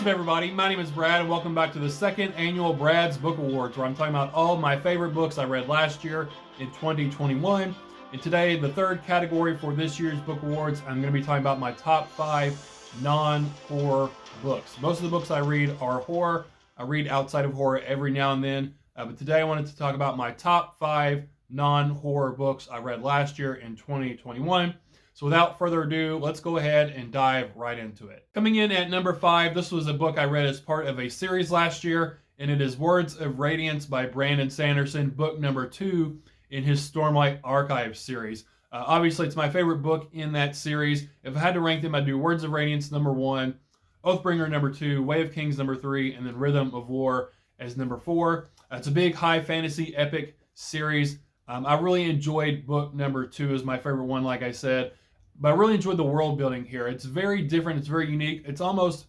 up, everybody? My name is Brad, and welcome back to the second annual Brad's Book Awards, where I'm talking about all of my favorite books I read last year in 2021. And today, the third category for this year's Book Awards, I'm going to be talking about my top 5 non-horror books. Most of the books I read are horror. I read outside of horror every now and then, but today I wanted to talk about my top 5 non-horror books I read last year in 2021. So without further ado, let's go ahead and dive right into it. Coming in at number 5, this was a book I read as part of a series last year, and it is Words of Radiance by Brandon Sanderson, book number 2 in his Stormlight Archives series. Obviously, it's my favorite book in that series. If I had to rank them, I'd do Words of Radiance number 1, Oathbringer number 2, Way of Kings number 3, and then Rhythm of War as number 4. It's a big high fantasy epic series. I really enjoyed book number 2 as my favorite one, like I said. But I really enjoyed the world building here. It's very different. It's very unique. It's almost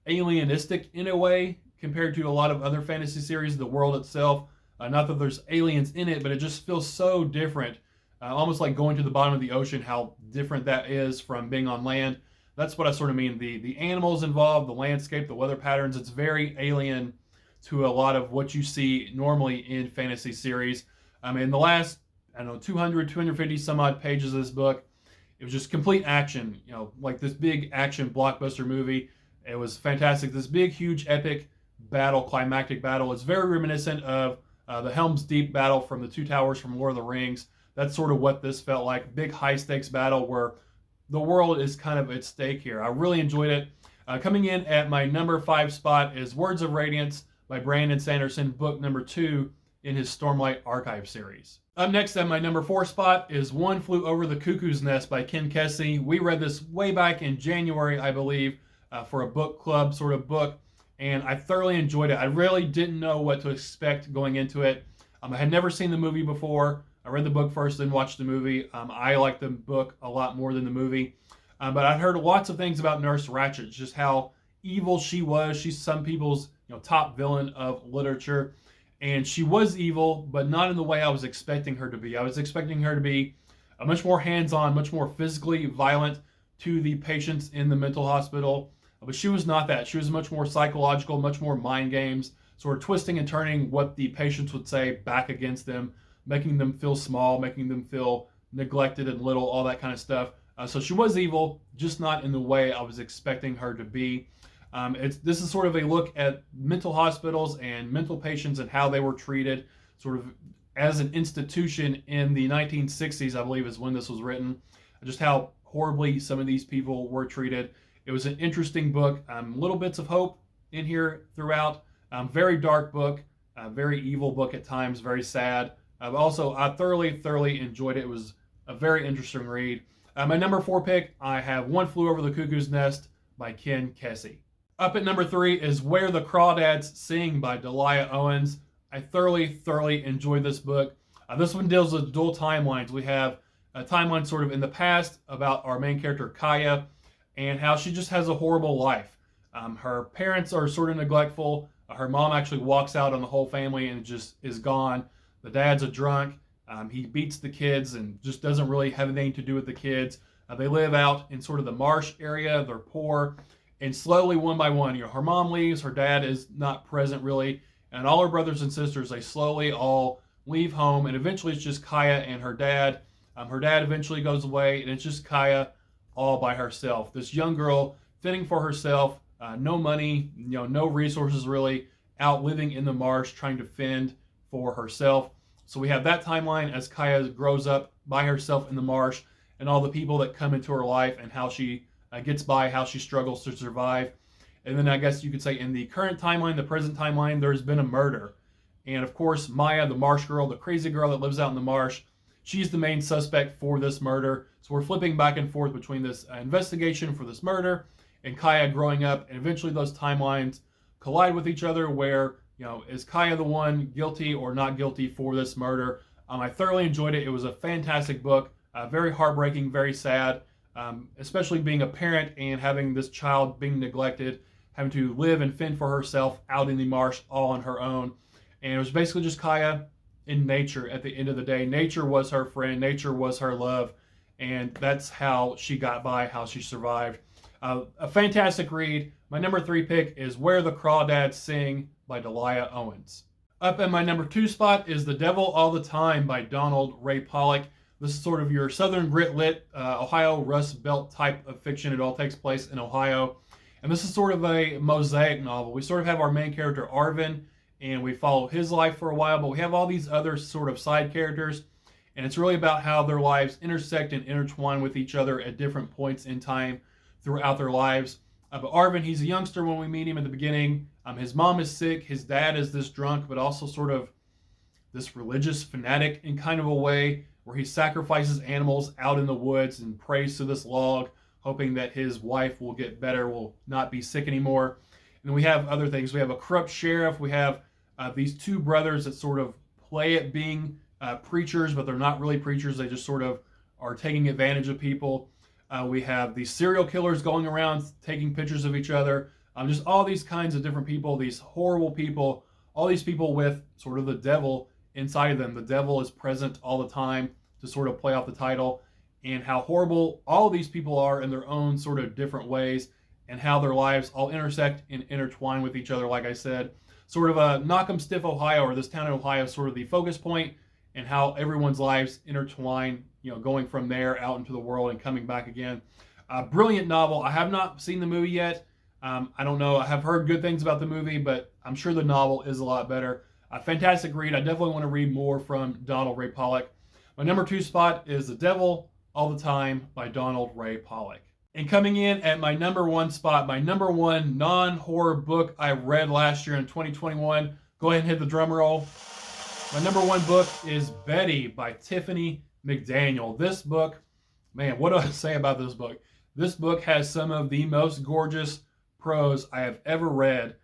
alienistic in a way compared to a lot of other fantasy series. The world itself, not that there's aliens in it, but it just feels so different. Almost like going to the bottom of the ocean, how different that is from being on land. That's what I sort of mean. The animals involved, the landscape, the weather patterns, it's very alien to a lot of what you see normally in fantasy series. In the last, 200, 250 some odd pages of this book, it was just complete action, like this big action blockbuster movie. It was fantastic. This big, huge, epic battle, climactic battle. It's very reminiscent of the Helm's Deep battle from the Two Towers from Lord of the Rings. That's sort of what this felt like. Big, high-stakes battle where the world is kind of at stake here. I really enjoyed it. Coming in at my number 5 spot is Words of Radiance by Brandon Sanderson, book number 2 in his Stormlight Archive series. Up next at my number 4 spot is One Flew Over the Cuckoo's Nest by Ken Kesey. We read this way back in January, I believe, for a book club sort of book, and I thoroughly enjoyed it. I really didn't know what to expect going into it. I had never seen the movie before. I read the book first, then watched the movie. I liked the book a lot more than the movie, but I'd heard lots of things about Nurse Ratched, just how evil she was. She's some people's top villain of literature. And she was evil, but not in the way I was expecting her to be. I was expecting her to be much more hands-on, much more physically violent to the patients in the mental hospital. But she was not that. She was much more psychological, much more mind games, sort of twisting and turning what the patients would say back against them, making them feel small, making them feel neglected and little, all that kind of stuff. So she was evil, just not in the way I was expecting her to be. This is sort of a look at mental hospitals and mental patients and how they were treated sort of as an institution in the 1960s, I believe is when this was written, just how horribly some of these people were treated. It was an interesting book, little bits of hope in here throughout, very dark book, very evil book at times, very sad. Also, I thoroughly enjoyed it. It was a very interesting read. My number 4 pick, I have One Flew Over the Cuckoo's Nest by Ken Kesey. Up at number 3 is Where the Crawdads Sing by Delia Owens. I thoroughly enjoyed this book. This one deals with dual timelines. We have a timeline sort of in the past about our main character Kaya and how she just has a horrible life. Her parents are sort of neglectful. Her mom actually walks out on the whole family and just is gone. The dad's a drunk. He beats the kids and just doesn't really have anything to do with the kids. They live out in sort of the marsh area. They're poor. And slowly, one by one, her mom leaves, her dad is not present really, and all her brothers and sisters, they slowly all leave home, and eventually it's just Kaya and her dad. Her dad eventually goes away, and it's just Kaya all by herself. This young girl fending for herself, no money, no resources really, out living in the marsh, trying to fend for herself. So we have that timeline as Kaya grows up by herself in the marsh, and all the people that come into her life and how she gets by, how she struggles to survive. And then I guess you could say in the current timeline, the present timeline, there's been a murder. And of course, Maya, the marsh girl, the crazy girl that lives out in the marsh, she's the main suspect for this murder. So we're flipping back and forth between this investigation for this murder and Kaya growing up. And eventually those timelines collide with each other where, is Kaya the one guilty or not guilty for this murder? I thoroughly enjoyed it. It was a fantastic book, very heartbreaking, very sad. Especially being a parent and having this child being neglected, having to live and fend for herself out in the marsh all on her own. And it was basically just Kaya in nature at the end of the day. Nature was her friend, nature was her love, and that's how she got by, how she survived. A fantastic read. My number 3 pick is Where the Crawdads Sing by Delia Owens. Up at my number 2 spot is The Devil All the Time by Donald Ray Pollock. This is sort of your Southern grit lit, Ohio Rust Belt type of fiction. It all takes place in Ohio. And this is sort of a mosaic novel. We sort of have our main character, Arvin, and we follow his life for a while, but we have all these other sort of side characters. And it's really about how their lives intersect and intertwine with each other at different points in time throughout their lives. But Arvin, he's a youngster when we meet him at the beginning. His mom is sick. His dad is this drunk, but also sort of this religious fanatic in kind of a way, where he sacrifices animals out in the woods and prays to this log, hoping that his wife will get better, will not be sick anymore. And then we have other things. We have a corrupt sheriff. We have these two brothers that sort of play at being preachers, but they're not really preachers. They just sort of are taking advantage of people. We have these serial killers going around taking pictures of each other. Just all these kinds of different people, these horrible people, all these people with sort of the devil inside of them. The devil is present all the time, to sort of play off the title, and how horrible all of these people are in their own sort of different ways, and how their lives all intersect and intertwine with each other. Like I said, sort of a Knock'em Stiff, Ohio, or this town in Ohio, sort of the focus point, and how everyone's lives intertwine, going from there out into the world and coming back again. Brilliant novel. I have not seen the movie yet. I don't know. I have heard good things about the movie, but I'm sure the novel is a lot better. A fantastic read. I definitely want to read more from Donald Ray Pollock. My number 2 spot is The Devil All the Time by Donald Ray Pollock. And coming in at my number 1 spot, my number 1 non-horror book I read last year in 2021. Go ahead and hit the drum roll. My number 1 book is Betty by Tiffany McDaniel. This book, man, what do I say about this book? This book has some of the most gorgeous prose I have ever read,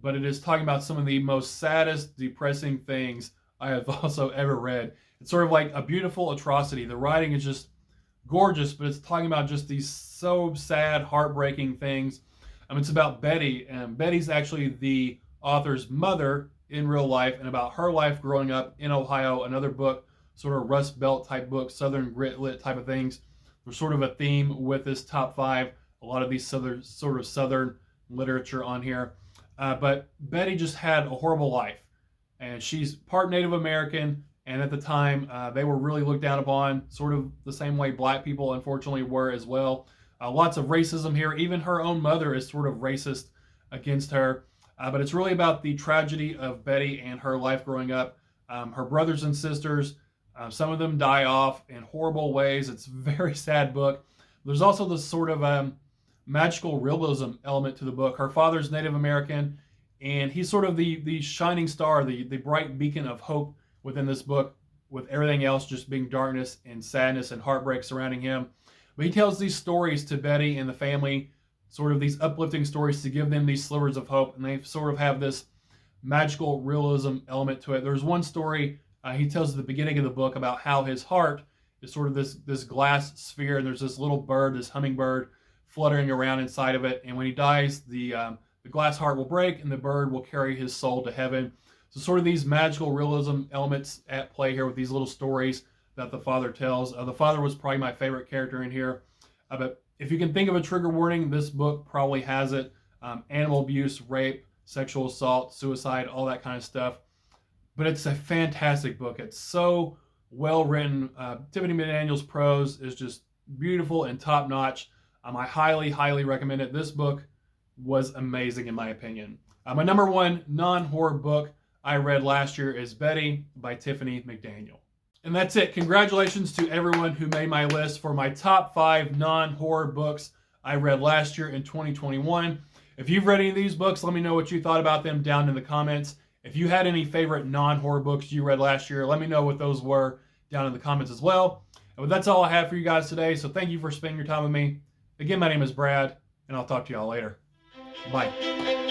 but it is talking about some of the most saddest, depressing things I have also ever read. It's sort of like a beautiful atrocity. The writing is just gorgeous, but it's talking about just these so sad, heartbreaking things. It's about Betty, and Betty's actually the author's mother in real life, and about her life growing up in Ohio. Another book, sort of Rust Belt type book, Southern grit lit type of things. There's sort of a theme with this top 5. A lot of these Southern literature on here. But Betty just had a horrible life, and she's part Native American, and at the time they were really looked down upon, sort of the same way black people unfortunately were as well. Lots of racism here. Even her own mother is sort of racist against her. But it's really about the tragedy of Betty and her life growing up. Her brothers and sisters, some of them die off in horrible ways. It's a very sad book. There's also this sort of magical realism element to the book. Her father's Native American, and he's sort of the shining star, the bright beacon of hope within this book, with everything else just being darkness and sadness and heartbreak surrounding him. But he tells these stories to Betty and the family, sort of these uplifting stories to give them these slivers of hope, and they sort of have this magical realism element to it. There's one story he tells at the beginning of the book about how his heart is sort of this glass sphere, and there's this little bird, this hummingbird, fluttering around inside of it. And when he dies, the glass heart will break, and the bird will carry his soul to heaven. So sort of these magical realism elements at play here with these little stories that the father tells. The father was probably my favorite character in here. But if you can think of a trigger warning, this book probably has it. Animal abuse, rape, sexual assault, suicide, all that kind of stuff. But it's a fantastic book. It's so well written. Tiffany McDaniel's prose is just beautiful and top notch. I highly, highly recommend it. This book was amazing in my opinion. My number 1 non-horror book I read last year is Betty by Tiffany McDaniel. And that's it. Congratulations to everyone who made my list for my top 5 non-horror books I read last year in 2021. If you've read any of these books, let me know what you thought about them down in the comments. If you had any favorite non-horror books you read last year, let me know what those were down in the comments as well. But that's all I have for you guys today, so thank you for spending your time with me. Again, my name is Brad, and I'll talk to y'all later. Bye.